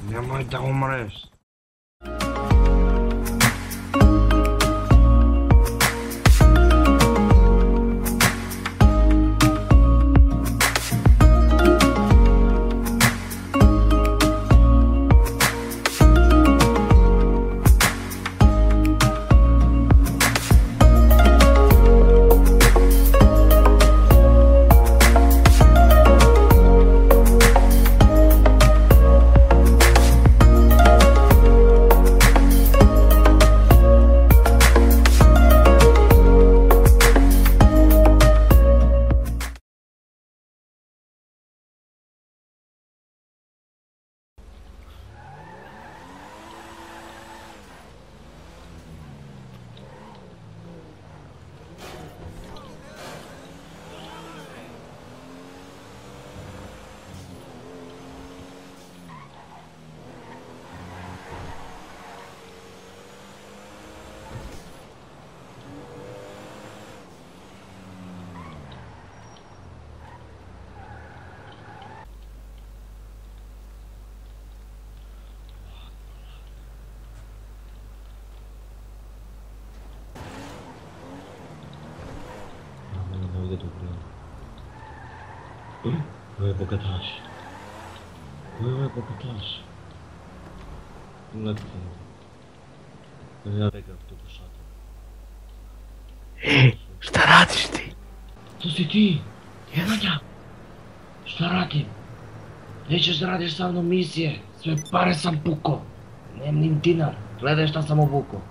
Nemoj da umreš. Ой, богаташ. Ой, богаташ. Ja begam tu po šatoru. Šta radiš ti? To si ti? Jevanja! Šta radim? Nećeš da radiš sa mnom misije. Sve pare sam pukao. Nemam ni dinar. Gledaj šta sam obukao.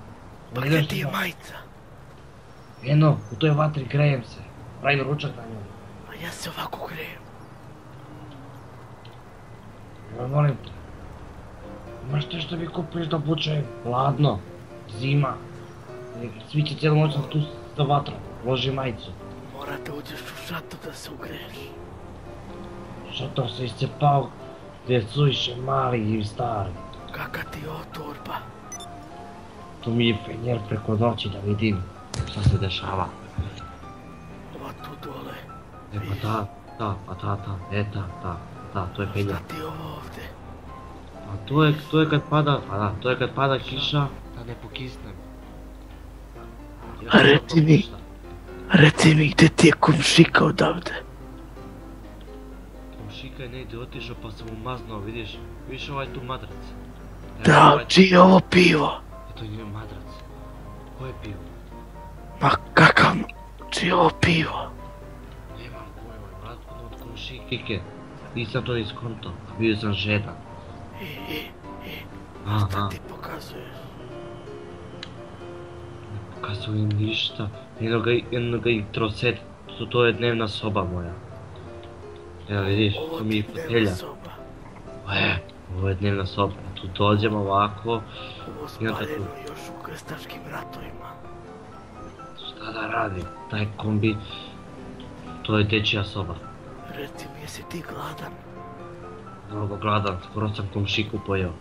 Pa gdje ti je majica? Eno, u toj vatri grejem se. Pravim ručak na njoj. A ja se ovako grejem. Molim te. Imaš nešto mi kupiš da obučem? Hladno. Zima. Svi će cijelu noć sam tu sa vatrom. Loži majicu. Mora da uđeš u šator da se ugreješ. Šator se iscepao gdje je suviše mali i stari. Kaka ti je ovo torba? Tu mi je fenjer preko noći da vidim šta se dešava. Ova tu dole. E pa ta, to je fenjer. Šta ti je ovo ovdje? A to je kad pada, to je kad pada kiša, da ne pokisnem. A reci mi gdje ti je komšika odavde? Komšika je negdje otišao pa sam mu maznao, vidiš ovaj tu madrac. Da, čiji je ovo pivo? To je madrac. Koje pivo? Ma kakav, čiji je ovo pivo? Nemam pojma, vratno od komšike. Nisam to iskonto, a bio sam žedan. Šta ti pokazuješ? Ne pokazujem ništa. Jednoga i troset, to je dnevna soba moja. Evo vidiš, tu mi je fotelja. Ovo je dnevna soba. Tu dođem ovako. Ovo spaljeno još u krstaškim ratovima. Šta da radim? Taj kombi, to je dečija soba. Reci mi, jesi ti gladan? Mnogo gladan, skoro sam komšiku pojeo.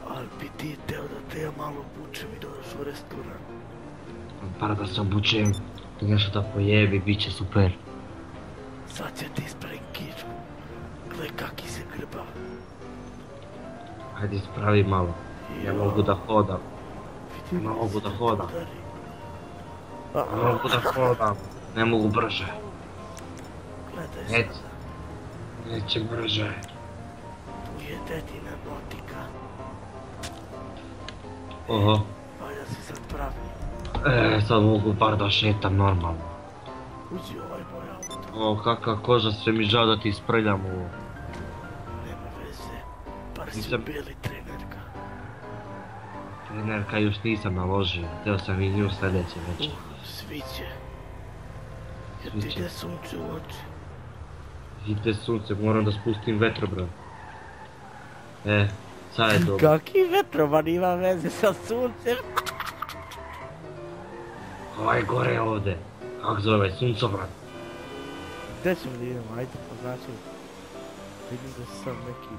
Ali bi ti teo da te ja malo obučem i dodaš u restoran. Bar da se obučem i nešto da pojebi, bit će super. Sad će ti ispravim kičmu. Gle kaki se grbav. Hajde ispravi malo. Ne mogu da hodam. Ne mogu da hodam. Ne mogu da hodam. Ne mogu brže. Gledaj sada. Neće brže. Tu je dedina motika. Oho. Valja si sad pravi. Sad mogu bar da šetam normalno. Uđi ovaj moj auto. O, kakva koža, sve mi žao da ti isprljam ovo. Nema veze. Bar si ubili trenerka. Trenerka još nisam naložio. Htio sam i nju sljedeće večer. Sviće. Jer ti ide sunce u oči. Ide sunce, moram da spustim vetrobran. Sad je dobro. Kaki vetroban ima veze sa suncem? Ovaj gore ovdje. Kako zove ovaj suncobran? Gdje ćemo da idemo, ajde poznačuj. Vidim da si sam neki...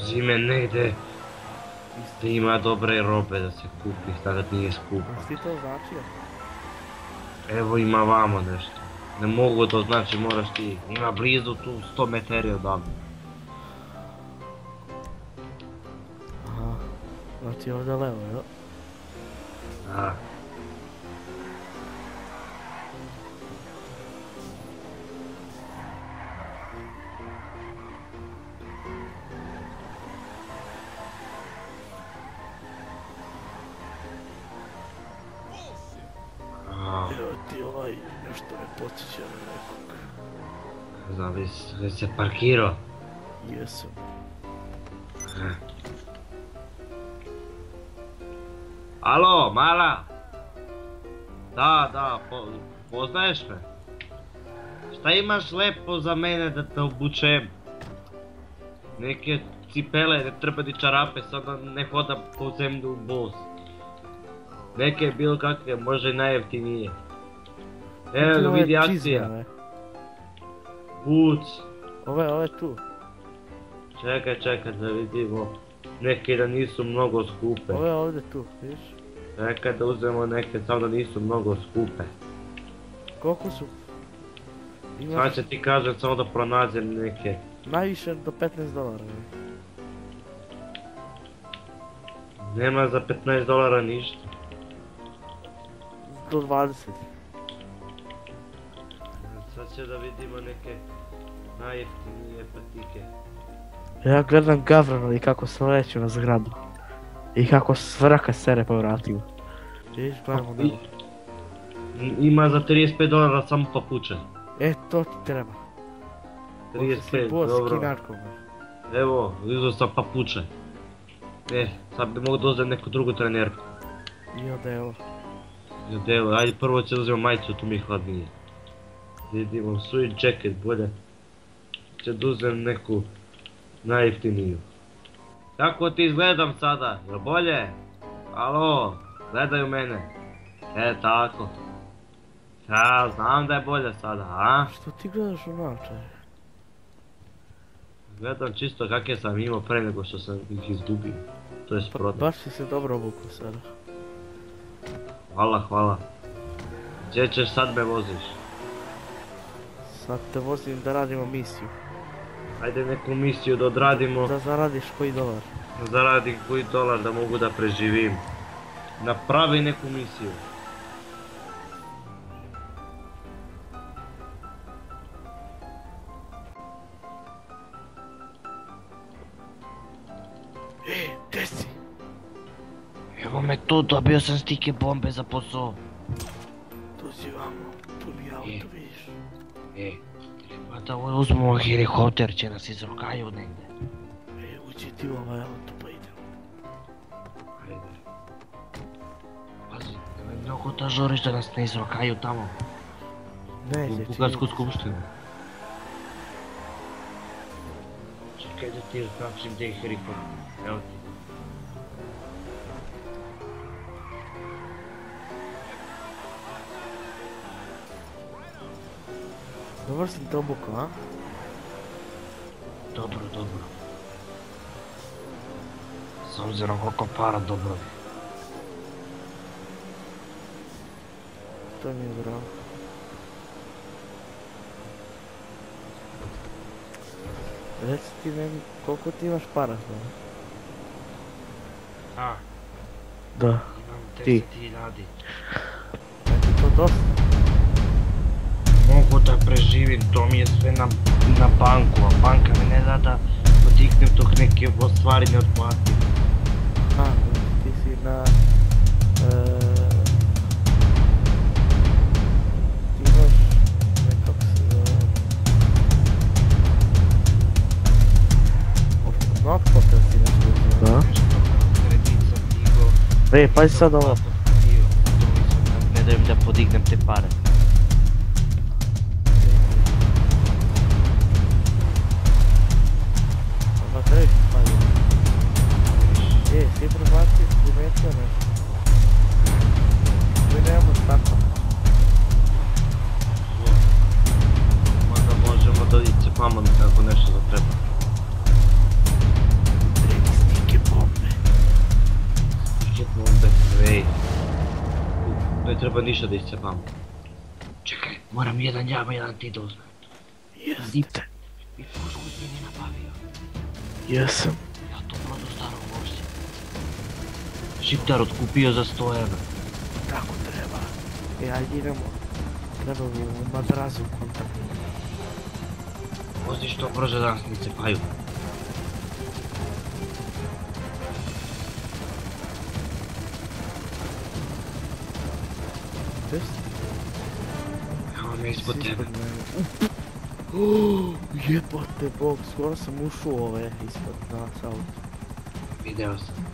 Zime negdje. Da ima dobre robe da se kupi, sada nije skupo. A si to označio? Evo ima vamo nešto. Ne mogu, to znači moraš ti. Ima blizu tu 100 metri odavde. Aha. Znači ovdje levo, jel? A. Evo ti ovaj, nešto me podsjeća na nekog. Ne znam, već se parkirao. Jesam. Alo, mala! Da, poznaješ me? Šta imaš lepo za mene da te obučem? Neke cipele, ne treba ni čarape, sada ne hodam po zemlju u bos. Neke bilo kakve, može i najjeftinije. Evo ga, vidi akcija. Boots. Ove tu. Čekaj da vidimo. Neke da nisu mnogo skupe. Ove ovdje tu, vidiš? Čekaj da uzmemo neke, samo da nisu mnogo skupe. Koliko su? Sad će ti kažem samo da pronađem neke. Najviše do $15. Nema za $15 ništa. Do 20. Sad će da vidimo neke najjeftinije patike. Ja gledam Gavranovi kako se leću na zgradu. I kako svraka sere po vratima. Vidiš, gledamo nebo. Ima za $35 samo papuče. E, to ti treba. 35, Bos dobro. kinarkom. Evo, uzeo sam papuče. Sad bi mogu da uzem neku drugu trenerku. I odelo. Evo, ajde prvo će uzmem majicu, tu mi je hladnije. Vidimo, sweet jacket, bolje. Će da uzem neku najjeftiniju. Kako ti izgledam sada? Jel bolje? Alo, gledaju mene. Tako. Ja, znam da je bolje sada, a? Što ti gledaš u naočare? Gledam čisto kakve sam imao pre nego što sam ih izgubio. To je prodao. Baš si se dobro obukao sada. Hvala. Gdje ćeš sad me voziš? Sad te vozim da radimo misiju. Ajde neku misiju da odradimo. Da zaradiš koji dolar. Da zaradim koji dolar da mogu da preživim. Napravi neku misiju. Gdje si? Evo me tu, dobio sam stike bombe za posao. Dođi vamo, tu mi auto vidiš. Pa da uzmemo helikopter, će nas izrokaju negdje. Uđi ti u ovaj auto pa idemo. Ajde. Pazi, nemoj mnogo da žoriš da nas ne izrokaju tamo. Neće, U Bugarsku skupštinu. Čekaj da ti značim gdje je helikopter. Evo ti. Dobro sam te obukao, a? Dobro. S obzirom koliko para dobro je. To mi je bravo. Reci ti meni, koliko ti imaš para sada? A, Da. imam Ti. 10.000. Znači to dosta? Mogu da preživim, to mi je sve na banku, a banka mi ne da da podignem dok neke stvari ne otplatim. Aha, ti si na... Ti imaš... Kako se zove... Na otplatel si nešto uzeo, da? Kredit sam digao. Pazi sad ovo. Ne dajem da podignem te pare. Pa treći pazi. Si prebacio, primetio nešto. Mi nemamo stakla. Možda možemo da iscepamo kako nešto da treba. Stike bombe. Stike bombe, Ne treba ništa da iscepamo. Čekaj, moram jedan ja, jedan ti da uzmem. Jeste. I pušku si mi nabavio. Jesam. Ja to prodao starom vožnju. Šiptar otkupio za 100 evra. Tako treba. Ajde idemo. Treba u madrazu u kontakt. Vozi što brže da nas ne cepaju. Gdje si? Evo me ispod tebe. Jebote bog, skoro sam ušao u ove ispod nas auto. Video sam.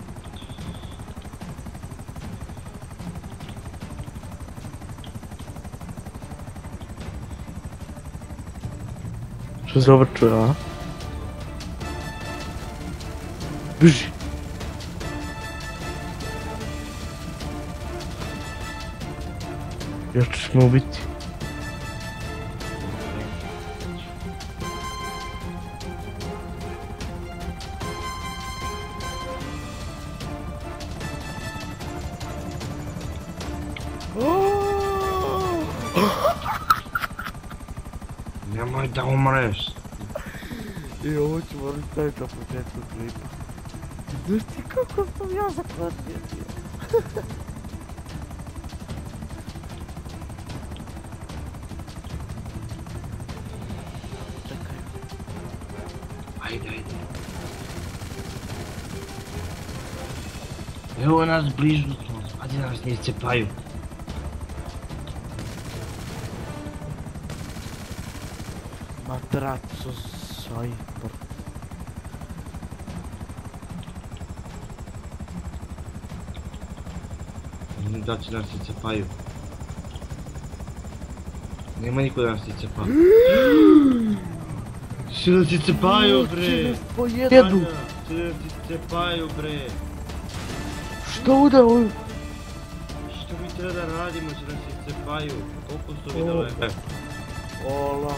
Što se obrčuje, a? Bži! Još ćeš me ubiti. Nemoj da umreš. I ovo ću moram staviti na početku klipa. Znaš ti kako sam ja zaklatio bio? Čekaj. Ajde, ajde. Evo nas bližu smo, ajde da nas ne iscepaju. Matraco sajpor. Da će nas iscepaju. Nema niko da nas iscepa. Će nas iscepaju bre! Pojedu! Će nas iscepaju bre! Što ude ovo? Što mi treba da radimo, će nas iscepaju. Koliko su videle? Ola.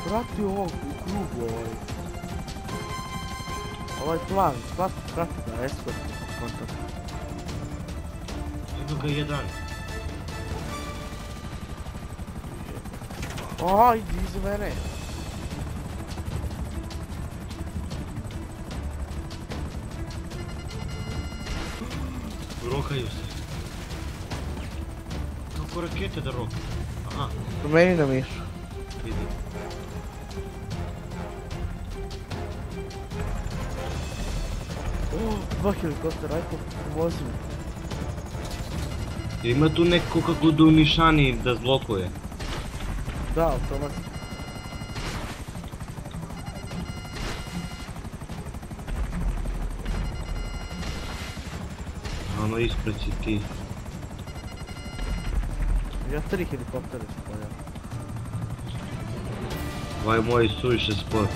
Prati ovog u krugu ovaj plan, prati da escort kontakt. Evo ga jedan. Ajde iz mene. Rokaju se. Kako rakete da roka? Aha, Promeni na mišu. vidim. Dva helikoptera, ajde pomozi mi. Ima tu neko kako da unišani da zblokuje. Da, automat. Ono ispred si ti. Ja 3 helikoptera spojao. Ovaj moj suviše spor.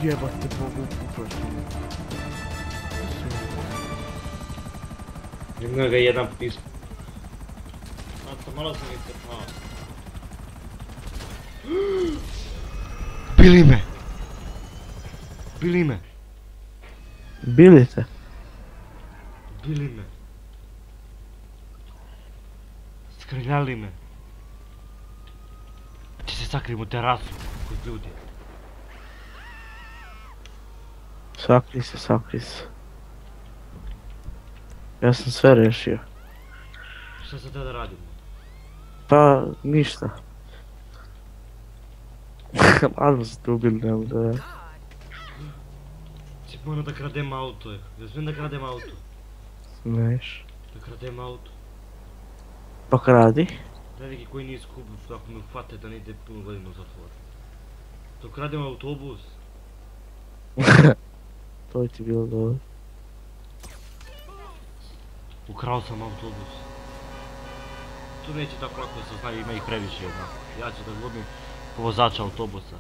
Jebate Bogu uprošćenje. Ima ga jedan pis. Znato, malo sam iscepao. Bili me! Bili me! Bili te? Bili me! Skrljali me! Ti se sakrim u terasu kod ljudi. Sakri se, sakri se. Ja sam sve rešio. Šta sad da radimo? Pa, ništa. Malo se tu ubili, ne možda ja. Ti moram da kradem auto, ja smijem da kradem auto. Smiješ. Da kradem auto. Pa kradi. Da neki koji nije skup, ako me uhvate da ne ide puno godinu u zatvor. Da kradem autobus. To ti bilo dobro. Ukrao sam autobus. Tu neće tako lako da se zna, ima ih previše jedna. Ja ću da glumim vozača autobusa.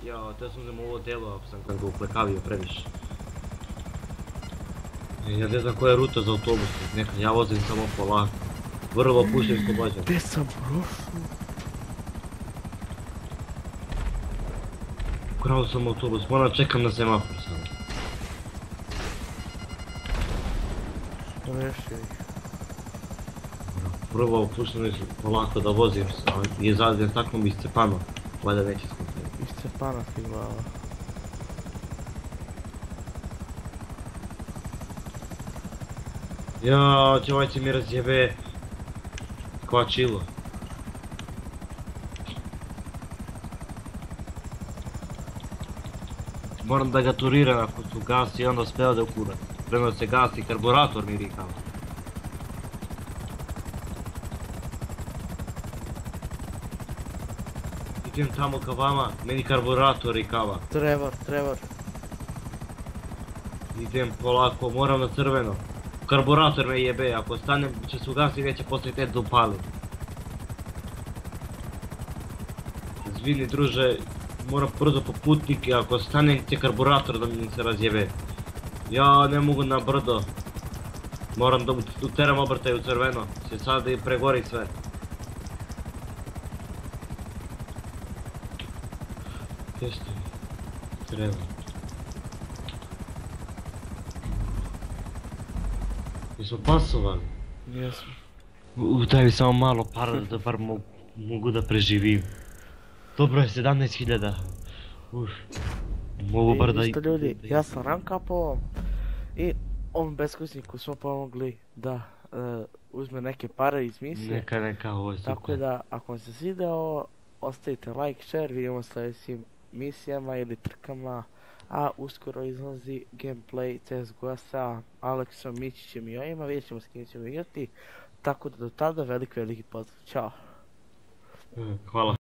Ja, te sam uzem ovo delo ako sam ga uplekavio previše. Ja ne znam koja je ruta za autobus, neka, ja vozim samo polako. Vrlo pušim slobođen. Gdje sam prošao? Ukrao sam autobus, moram čekam na semafor samo. Rešio ih. Prvo pušim polako da vozim, i zadnjem takvom mi iscepano. Valjda neće skupiti. Iscepana ti glava. Ja, ovaj će mi razjebe. Kvačilo. Moram da ga turiram ako su gasi i onda sve ode u kurac. Prema se gasi, karburator mi rikao. Idem tamo ka vama, meni karburator rikava. Trevor. Idem polako, moram na crveno. Karburator me jebe, ako stanem će se ugasi neće poslije te da upalim. Izvini druže, moram brzo po putnike, ako stanem će karburator da mi se razjebe. Ja ne mogu na brdo. Moram da uteram obrtaj u crveno, će sad i pregori sve. Gdje ste mi? Treba. Mi smo pasovali. Jesmo. Daj mi samo malo para da bar mogu da preživim. Dobro je 17.000. Mogu bar da... Isto ljudi, ja sam rankapo i ovom beskućniku smo pomogli da uzme neke pare iz misije. Neka, ovo je super. Tako da, ako vam se svideo, ostavite like, share, vidimo sljedećim misijama ili trkama. A uskoro izlazi gameplay CSGO sa Aleksom, Mićićem i ovima, vidjet ćemo s kim ćemo igrati. Tako da do tada veliki pozdrav, ćao. Hvala.